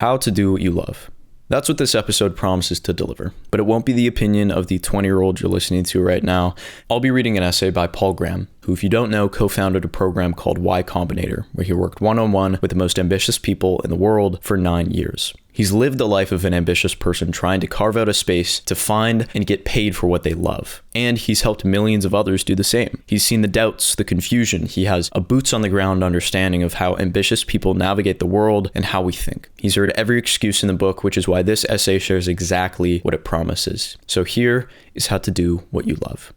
How to do what you love. That's what this episode promises to deliver, but it won't be the opinion of the 20-year-old you're listening to right now. I'll be reading an essay by Paul Graham, who, if you don't know, co-founded a program called Combinator, where he worked one-on-one with the most ambitious people in the world for 9 years. He's lived the life of an ambitious person trying to carve out a space to find and get paid for what they love. And he's helped millions of others do the same. He's seen the doubts, the confusion. He has a boots-on-the-ground understanding of how ambitious people navigate the world and how we think. He's heard every excuse in the book, which is why this essay shares exactly what it promises. So here is how to do what you love.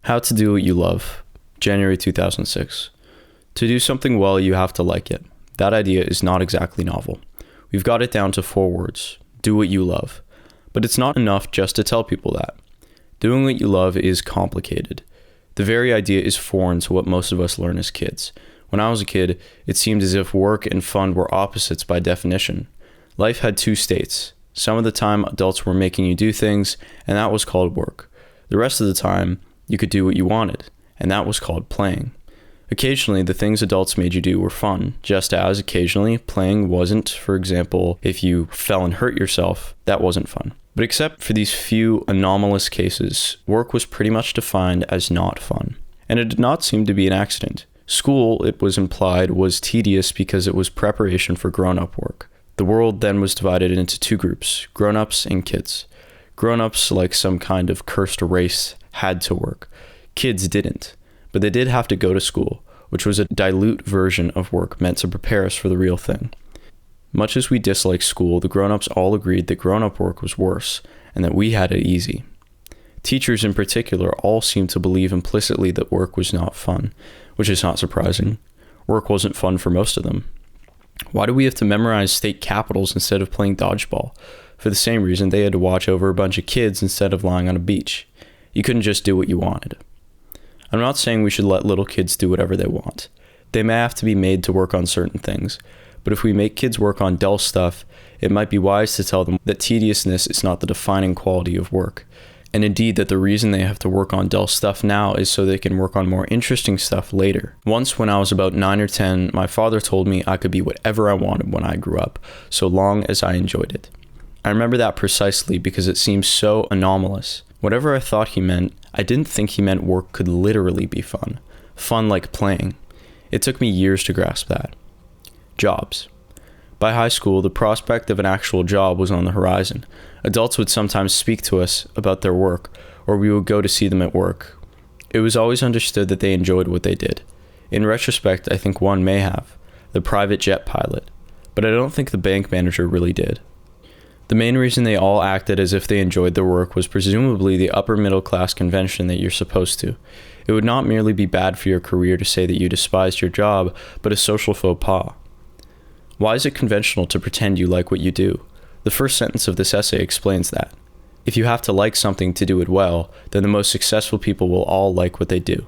How to do what you love. January 2006. To do something well, you have to like it. That idea is not exactly novel. We've got it down to 4 words. Do what you love. But it's not enough just to tell people that. Doing what you love is complicated. The very idea is foreign to what most of us learn as kids. When I was a kid, it seemed as if work and fun were opposites by definition. Life had 2 states. Some of the time, adults were making you do things, and that was called work. The rest of the time, you could do what you wanted, and that was called playing. Occasionally, the things adults made you do were fun, just as occasionally playing wasn't. For example, if you fell and hurt yourself, that wasn't fun. But except for these few anomalous cases, work was pretty much defined as not fun. And it did not seem to be an accident. School, it was implied, was tedious because it was preparation for grown-up work. The world then was divided into 2 groups, grown-ups and kids. Grown-ups, like some kind of cursed race, had to work. Kids didn't. But they did have to go to school, which was a dilute version of work meant to prepare us for the real thing. Much as we dislike school, the grown-ups all agreed that grown-up work was worse, and that we had it easy. Teachers in particular all seemed to believe implicitly that work was not fun, which is not surprising. Work wasn't fun for most of them. Why do we have to memorize state capitals instead of playing dodgeball? For the same reason, they had to watch over a bunch of kids instead of lying on a beach. You couldn't just do what you wanted. I'm not saying we should let little kids do whatever they want. They may have to be made to work on certain things, but if we make kids work on dull stuff, it might be wise to tell them that tediousness is not the defining quality of work, and indeed that the reason they have to work on dull stuff now is so they can work on more interesting stuff later. Once when I was about 9 or 10, my father told me I could be whatever I wanted when I grew up, so long as I enjoyed it. I remember that precisely because it seems so anomalous. Whatever I thought he meant, I didn't think he meant work could literally be fun. Fun like playing. It took me years to grasp that. Jobs. By high school, the prospect of an actual job was on the horizon. Adults would sometimes speak to us about their work, or we would go to see them at work. It was always understood that they enjoyed what they did. In retrospect, I think one may have. The private jet pilot. But I don't think the bank manager really did. The main reason they all acted as if they enjoyed their work was presumably the upper middle class convention that you're supposed to. It would not merely be bad for your career to say that you despised your job, but a social faux pas. Why is it conventional to pretend you like what you do? The first sentence of this essay explains that. If you have to like something to do it well, then the most successful people will all like what they do.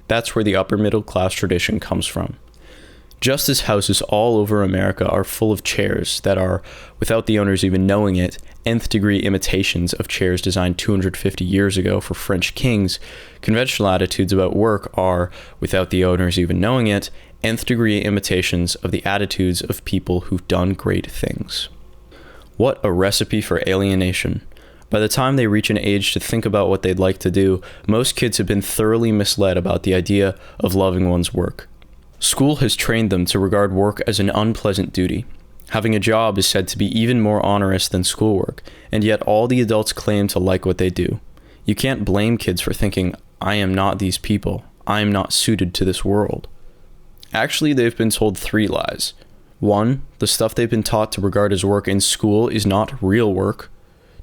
That's where the upper middle class tradition comes from. Just as houses all over America are full of chairs that are, without the owners even knowing it, nth-degree imitations of chairs designed 250 years ago for French kings, conventional attitudes about work are, without the owners even knowing it, nth-degree imitations of the attitudes of people who've done great things. What a recipe for alienation. By the time they reach an age to think about what they'd like to do, most kids have been thoroughly misled about the idea of loving one's work. School has trained them to regard work as an unpleasant duty. Having a job is said to be even more onerous than schoolwork, and yet all the adults claim to like what they do. You can't blame kids for thinking, I am not these people. I am not suited to this world. Actually, they've been told 3 lies. 1, the stuff they've been taught to regard as work in school is not real work.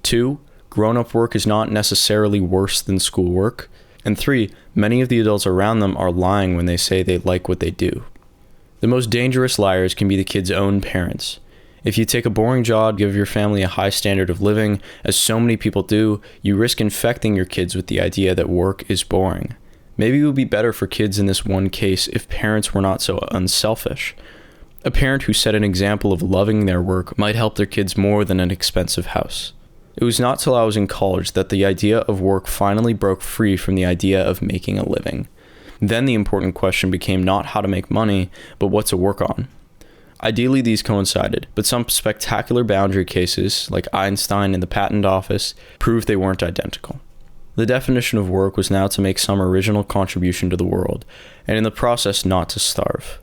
2, grown-up work is not necessarily worse than schoolwork. And 3, many of the adults around them are lying when they say they like what they do. The most dangerous liars can be the kid's own parents. If you take a boring job, give your family a high standard of living, as so many people do, you risk infecting your kids with the idea that work is boring. Maybe it would be better for kids in this one case if parents were not so unselfish. A parent who set an example of loving their work might help their kids more than an expensive house. It was not till I was in college that the idea of work finally broke free from the idea of making a living. Then the important question became not how to make money, but what to work on. Ideally, these coincided, but some spectacular boundary cases, like Einstein in the patent office, proved they weren't identical. The definition of work was now to make some original contribution to the world, and in the process not to starve.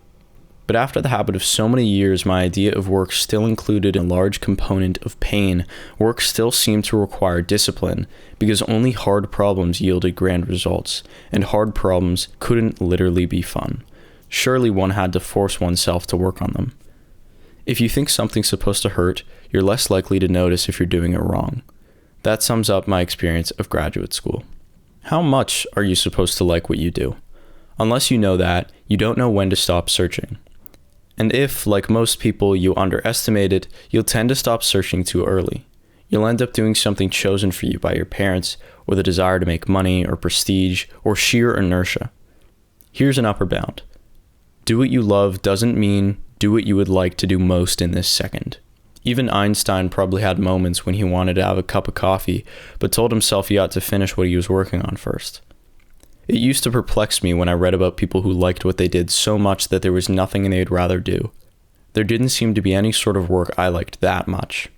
But after the habit of so many years, my idea of work still included a large component of pain. Work still seemed to require discipline, because only hard problems yielded grand results, and hard problems couldn't literally be fun. Surely one had to force oneself to work on them. If you think something's supposed to hurt, you're less likely to notice if you're doing it wrong. That sums up my experience of graduate school. How much are you supposed to like what you do? Unless you know that, you don't know when to stop searching. And if, like most people, you underestimate it, you'll tend to stop searching too early. You'll end up doing something chosen for you by your parents, or the desire to make money, or prestige, or sheer inertia. Here's an upper bound. Do what you love doesn't mean do what you would like to do most in this second. Even Einstein probably had moments when he wanted to have a cup of coffee, but told himself he ought to finish what he was working on first. It used to perplex me when I read about people who liked what they did so much that there was nothing they'd rather do. There didn't seem to be any sort of work I liked that much.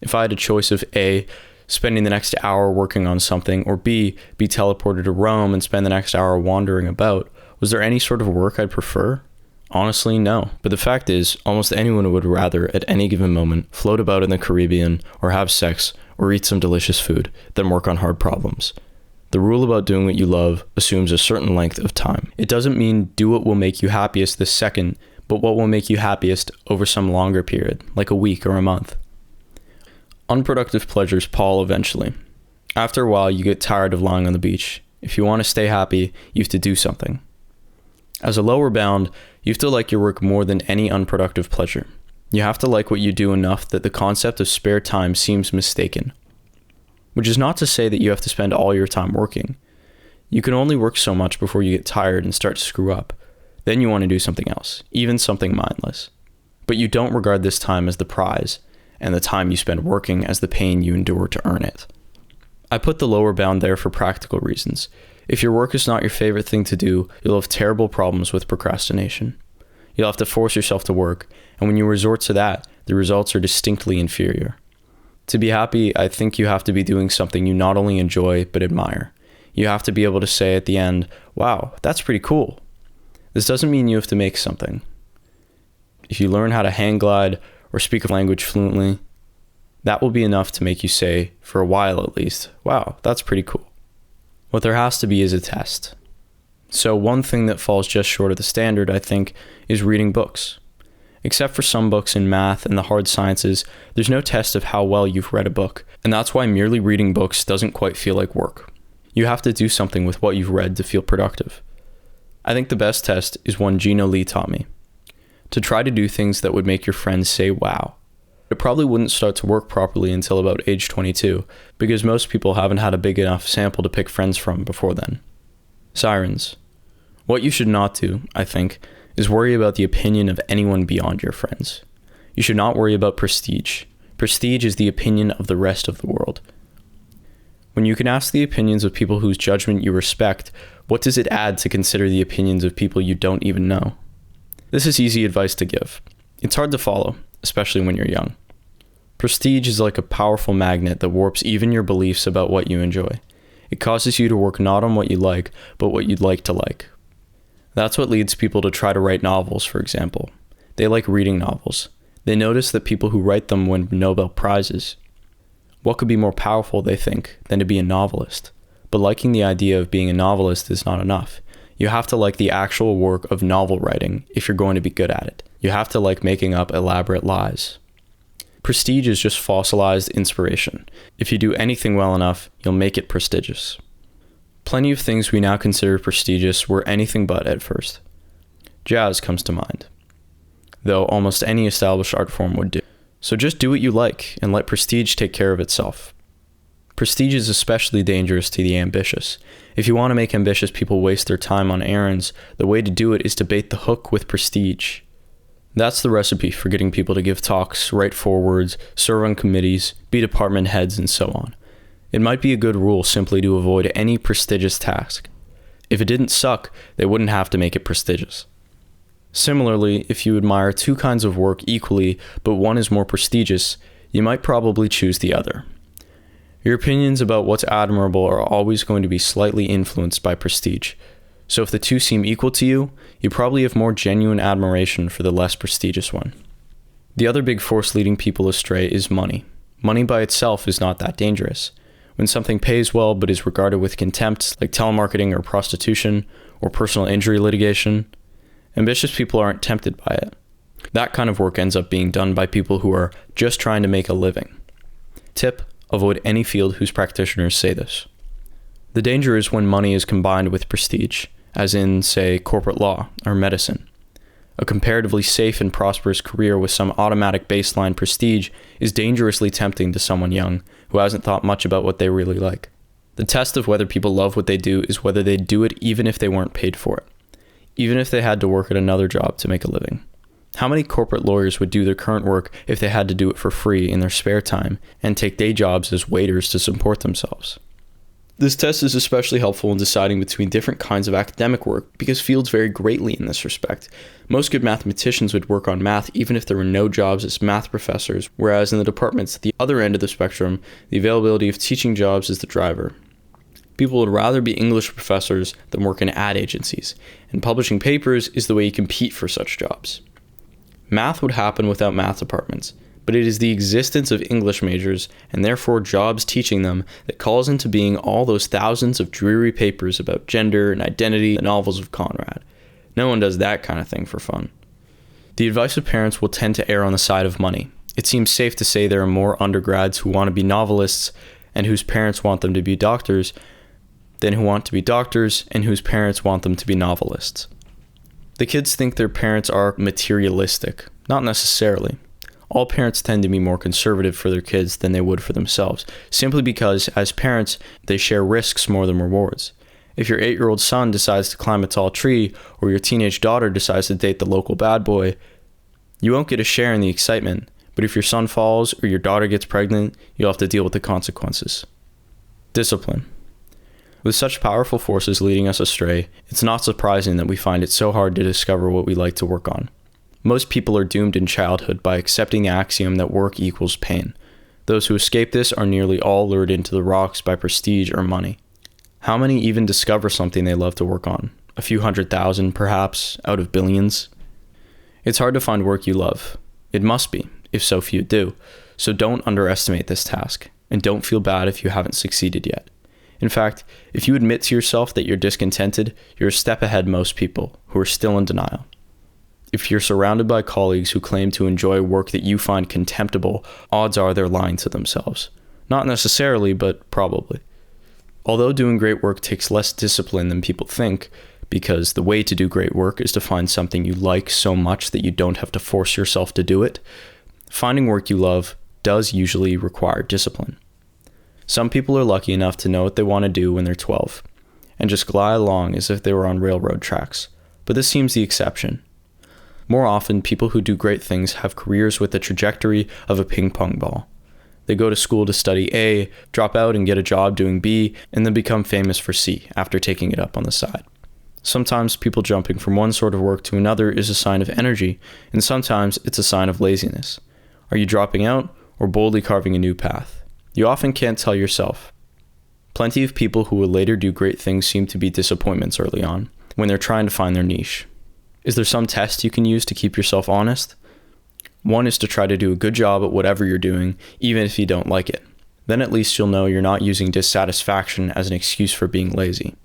If I had a choice of A, spending the next hour working on something, or B, be teleported to Rome and spend the next hour wandering about, was there any sort of work I'd prefer? Honestly, no. But the fact is, almost anyone would rather, at any given moment, float about in the Caribbean, or have sex, or eat some delicious food, than work on hard problems. The rule about doing what you love assumes a certain length of time. It doesn't mean do what will make you happiest this second, but what will make you happiest over some longer period, like a week or a month. Unproductive pleasures pall eventually. After a while, you get tired of lying on the beach. If you want to stay happy, you have to do something. As a lower bound, you have to like your work more than any unproductive pleasure. You have to like what you do enough that the concept of spare time seems mistaken. Which is not to say that you have to spend all your time working. You can only work so much before you get tired and start to screw up. Then you want to do something else, even something mindless. But you don't regard this time as the prize, and the time you spend working as the pain you endure to earn it. I put the lower bound there for practical reasons. If your work is not your favorite thing to do, you'll have terrible problems with procrastination. You'll have to force yourself to work, and when you resort to that, the results are distinctly inferior. To be happy, I think you have to be doing something you not only enjoy, but admire. You have to be able to say at the end, wow, that's pretty cool. This doesn't mean you have to make something. If you learn how to hang glide or speak a language fluently, that will be enough to make you say, for a while at least, wow, that's pretty cool. What there has to be is a test. So one thing that falls just short of the standard, I think, is reading books. Except for some books in math and the hard sciences, there's no test of how well you've read a book, and that's why merely reading books doesn't quite feel like work. You have to do something with what you've read to feel productive. I think the best test is one Gino Lee taught me. To try to do things that would make your friends say wow. It probably wouldn't start to work properly until about age 22, because most people haven't had a big enough sample to pick friends from before then. Sirens. What you should not do, I think, is worry about the opinion of anyone beyond your friends. You should not worry about prestige. Prestige is the opinion of the rest of the world. When you can ask the opinions of people whose judgment you respect, what does it add to consider the opinions of people you don't even know? This is easy advice to give. It's hard to follow, especially when you're young. Prestige is like a powerful magnet that warps even your beliefs about what you enjoy. It causes you to work not on what you like, but what you'd like to like. That's what leads people to try to write novels, for example. They like reading novels. They notice that people who write them win Nobel Prizes. What could be more powerful, they think, than to be a novelist? But liking the idea of being a novelist is not enough. You have to like the actual work of novel writing if you're going to be good at it. You have to like making up elaborate lies. Prestige is just fossilized inspiration. If you do anything well enough, you'll make it prestigious. Plenty of things we now consider prestigious were anything but at first. Jazz comes to mind, though almost any established art form would do. So just do what you like and let prestige take care of itself. Prestige is especially dangerous to the ambitious. If you want to make ambitious people waste their time on errands, the way to do it is to bait the hook with prestige. That's the recipe for getting people to give talks, write forewords, serve on committees, be department heads, and so on. It might be a good rule simply to avoid any prestigious task. If it didn't suck, they wouldn't have to make it prestigious. Similarly, if you admire two kinds of work equally, but one is more prestigious, you might probably choose the other. Your opinions about what's admirable are always going to be slightly influenced by prestige. So if the two seem equal to you, you probably have more genuine admiration for the less prestigious one. The other big force leading people astray is money. Money by itself is not that dangerous. When something pays well but is regarded with contempt, like telemarketing or prostitution or personal injury litigation, ambitious people aren't tempted by it. That kind of work ends up being done by people who are just trying to make a living. Tip: avoid any field whose practitioners say this. The danger is when money is combined with prestige, as in, say, corporate law or medicine. A comparatively safe and prosperous career with some automatic baseline prestige is dangerously tempting to someone young who hasn't thought much about what they really like. The test of whether people love what they do is whether they'd do it even if they weren't paid for it, even if they had to work at another job to make a living. How many corporate lawyers would do their current work if they had to do it for free in their spare time and take day jobs as waiters to support themselves? This test is especially helpful in deciding between different kinds of academic work because fields vary greatly in this respect. Most good mathematicians would work on math even if there were no jobs as math professors, whereas in the departments at the other end of the spectrum, the availability of teaching jobs is the driver. People would rather be English professors than work in ad agencies, and publishing papers is the way you compete for such jobs. Math would happen without math departments, but it is the existence of English majors, and therefore jobs teaching them, that calls into being all those thousands of dreary papers about gender and identity, the novels of Conrad. No one does that kind of thing for fun. The advice of parents will tend to err on the side of money. It seems safe to say there are more undergrads who want to be novelists and whose parents want them to be doctors than who want to be doctors and whose parents want them to be novelists. The kids think their parents are materialistic. Not necessarily. All parents tend to be more conservative for their kids than they would for themselves, simply because, as parents, they share risks more than rewards. If your 8-year-old son decides to climb a tall tree, or your teenage daughter decides to date the local bad boy, you won't get a share in the excitement, but if your son falls or your daughter gets pregnant, you'll have to deal with the consequences. Discipline. With such powerful forces leading us astray, it's not surprising that we find it so hard to discover what we like to work on. Most people are doomed in childhood by accepting the axiom that work equals pain. Those who escape this are nearly all lured into the rocks by prestige or money. How many even discover something they love to work on? A few 100,000, perhaps, out of billions? It's hard to find work you love. It must be, if so few do. So don't underestimate this task, and don't feel bad if you haven't succeeded yet. In fact, if you admit to yourself that you're discontented, you're a step ahead most people who are still in denial. If you're surrounded by colleagues who claim to enjoy work that you find contemptible, odds are they're lying to themselves. Not necessarily, but probably. Although doing great work takes less discipline than people think, because the way to do great work is to find something you like so much that you don't have to force yourself to do it, finding work you love does usually require discipline. Some people are lucky enough to know what they want to do when they're 12, and just glide along as if they were on railroad tracks, but this seems the exception. More often, people who do great things have careers with the trajectory of a ping pong ball. They go to school to study A, drop out and get a job doing B, and then become famous for C after taking it up on the side. Sometimes people jumping from one sort of work to another is a sign of energy, and sometimes it's a sign of laziness. Are you dropping out or boldly carving a new path? You often can't tell yourself. Plenty of people who will later do great things seem to be disappointments early on, when they're trying to find their niche. Is there some test you can use to keep yourself honest? One is to try to do a good job at whatever you're doing, even if you don't like it. Then at least you'll know you're not using dissatisfaction as an excuse for being lazy.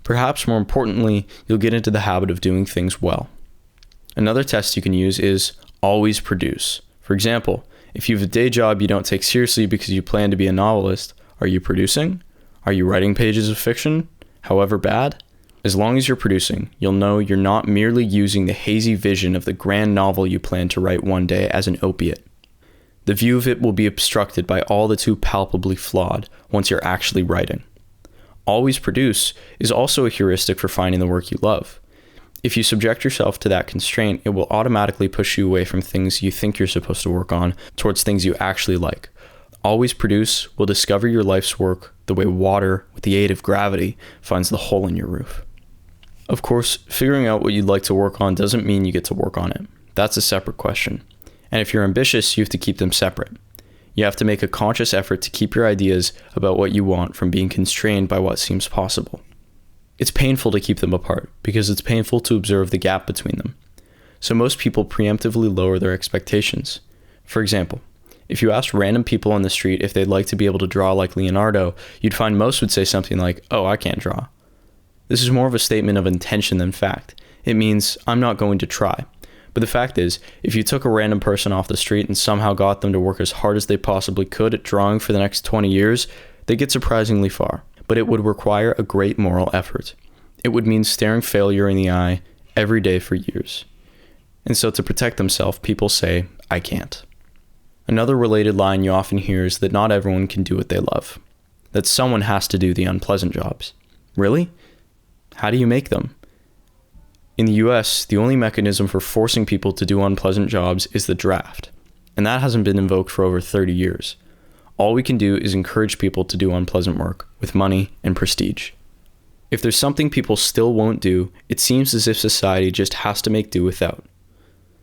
Perhaps more importantly, you'll get into the habit of doing things well. Another test you can use is always produce. For example, if you have a day job you don't take seriously because you plan to be a novelist, are you producing? Are you writing pages of fiction, however bad? As long as you're producing, you'll know you're not merely using the hazy vision of the grand novel you plan to write one day as an opiate. The view of it will be obstructed by all that's too palpably flawed once you're actually writing. Always produce is also a heuristic for finding the work you love. If you subject yourself to that constraint, it will automatically push you away from things you think you're supposed to work on towards things you actually like. Always produce will discover your life's work the way water, with the aid of gravity, finds the hole in your roof. Of course, figuring out what you'd like to work on doesn't mean you get to work on it. That's a separate question. And if you're ambitious, you have to keep them separate. You have to make a conscious effort to keep your ideas about what you want from being constrained by what seems possible. It's painful to keep them apart because it's painful to observe the gap between them. So most people preemptively lower their expectations. For example, if you asked random people on the street if they'd like to be able to draw like Leonardo, you'd find most would say something like, "Oh, I can't draw." This is more of a statement of intention than fact. It means, I'm not going to try. But the fact is, if you took a random person off the street and somehow got them to work as hard as they possibly could at drawing for the next 20 years, they'd get surprisingly far. But it would require a great moral effort. It would mean staring failure in the eye every day for years. And so to protect themselves, people say, "I can't." Another related line you often hear is that not everyone can do what they love. That someone has to do the unpleasant jobs. Really? How do you make them? In the US, the only mechanism for forcing people to do unpleasant jobs is the draft. And that hasn't been invoked for over 30 years. All we can do is encourage people to do unpleasant work with money and prestige. If there's something people still won't do, it seems as if society just has to make do without.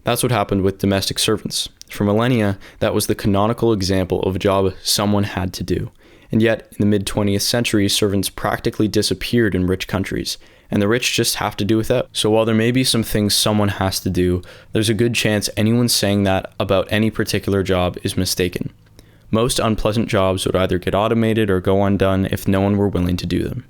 That's what happened with domestic servants. For millennia, that was the canonical example of a job someone had to do. And yet, in the mid-20th century, servants practically disappeared in rich countries, and the rich just have to do without. So while there may be some things someone has to do, there's a good chance anyone saying that about any particular job is mistaken. Most unpleasant jobs would either get automated or go undone if no one were willing to do them.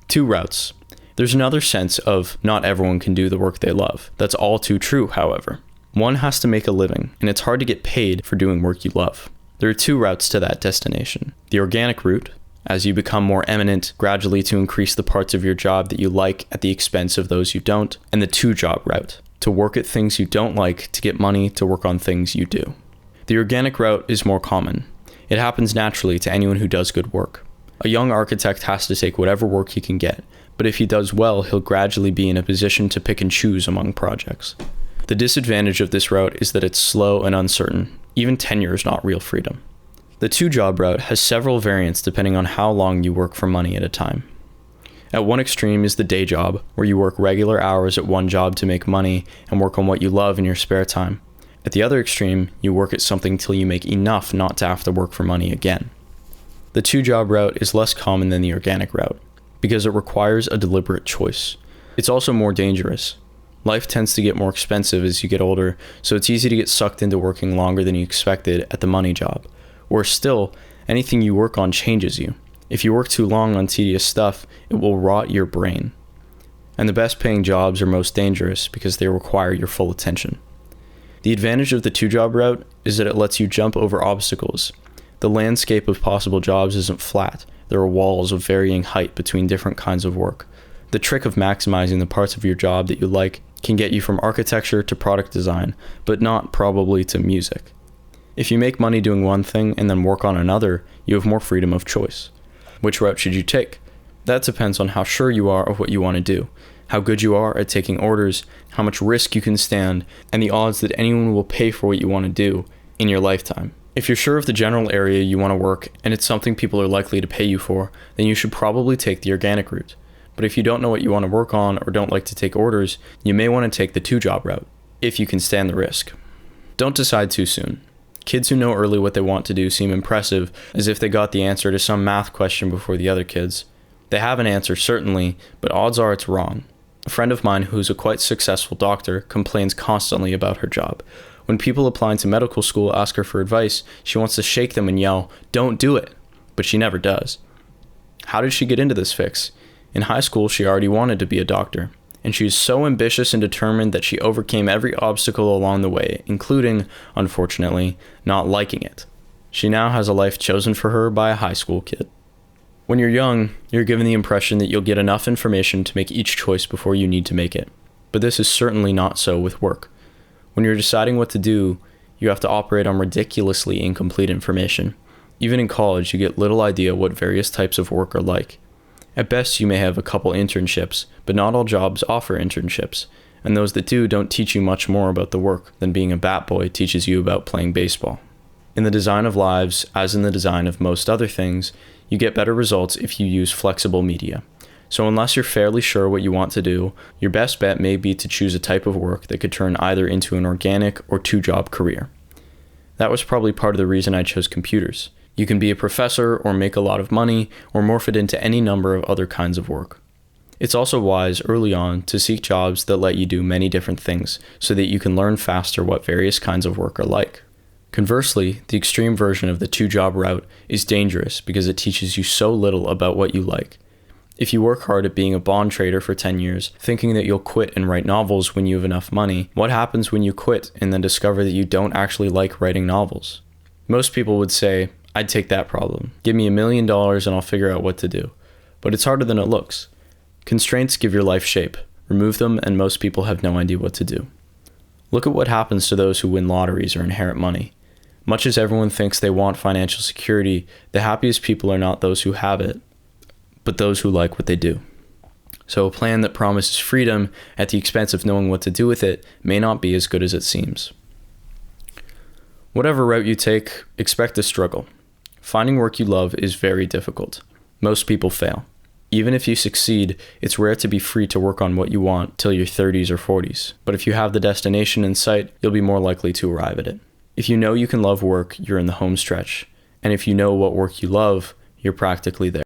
2 routes. There's another sense of not everyone can do the work they love. That's all too true, however. One has to make a living, and it's hard to get paid for doing work you love. There are 2 routes to that destination. The organic route, as you become more eminent, gradually to increase the parts of your job that you like at the expense of those you don't, and the 2-job route, to work at things you don't like to get money to work on things you do. The organic route is more common. It happens naturally to anyone who does good work. A young architect has to take whatever work he can get, but if he does well, he'll gradually be in a position to pick and choose among projects. The disadvantage of this route is that it's slow and uncertain. Even tenure is not real freedom. The 2-job route has several variants depending on how long you work for money at a time. At one extreme is the day job, where you work regular hours at one job to make money and work on what you love in your spare time. At the other extreme, you work at something till you make enough not to have to work for money again. The 2-job route is less common than the organic route, because it requires a deliberate choice. It's also more dangerous. Life tends to get more expensive as you get older, so it's easy to get sucked into working longer than you expected at the money job. Or still, anything you work on changes you. If you work too long on tedious stuff, it will rot your brain. And the best paying jobs are most dangerous because they require your full attention. The advantage of the 2-job route is that it lets you jump over obstacles. The landscape of possible jobs isn't flat. There are walls of varying height between different kinds of work. The trick of maximizing the parts of your job that you like can get you from architecture to product design, but not probably to music. If you make money doing one thing and then work on another, you have more freedom of choice. Which route should you take? That depends on how sure you are of what you want to do, how good you are at taking orders, how much risk you can stand, and the odds that anyone will pay for what you want to do in your lifetime. If you're sure of the general area you want to work and it's something people are likely to pay you for, then you should probably take the organic route. But if you don't know what you want to work on or don't like to take orders, you may want to take the 2-job route, if you can stand the risk. Don't decide too soon. Kids who know early what they want to do seem impressive, as if they got the answer to some math question before the other kids. They have an answer, certainly, but odds are it's wrong. A friend of mine who's a quite successful doctor complains constantly about her job. When people applying to medical school ask her for advice, she wants to shake them and yell, "Don't do it!" But she never does. How did she get into this fix? In high school, she already wanted to be a doctor, and she was so ambitious and determined that she overcame every obstacle along the way, including, unfortunately, not liking it. She now has a life chosen for her by a high school kid. When you're young, you're given the impression that you'll get enough information to make each choice before you need to make it. But this is certainly not so with work. When you're deciding what to do, you have to operate on ridiculously incomplete information. Even in college, you get little idea what various types of work are like. At best, you may have a couple internships, but not all jobs offer internships, and those that do don't teach you much more about the work than being a bat boy teaches you about playing baseball. In the design of lives, as in the design of most other things, you get better results if you use flexible media. So unless you're fairly sure what you want to do, your best bet may be to choose a type of work that could turn either into an organic or two-job career. That was probably part of the reason I chose computers. You can be a professor or make a lot of money or morph it into any number of other kinds of work. It's also wise early on to seek jobs that let you do many different things so that you can learn faster what various kinds of work are like. Conversely, the extreme version of the two-job route is dangerous because it teaches you so little about what you like. If you work hard at being a bond trader for 10 years, thinking that you'll quit and write novels when you have enough money, what happens when you quit and then discover that you don't actually like writing novels? Most people would say, I'd take that problem. Give me $1 million and I'll figure out what to do. But it's harder than it looks. Constraints give your life shape. Remove them and most people have no idea what to do. Look at what happens to those who win lotteries or inherit money. Much as everyone thinks they want financial security, the happiest people are not those who have it, but those who like what they do. So a plan that promises freedom at the expense of knowing what to do with it may not be as good as it seems. Whatever route you take, expect to struggle. Finding work you love is very difficult. Most people fail. Even if you succeed, it's rare to be free to work on what you want till your 30s or 40s. But if you have the destination in sight, you'll be more likely to arrive at it. If you know you can love work, you're in the home stretch. And if you know what work you love, you're practically there.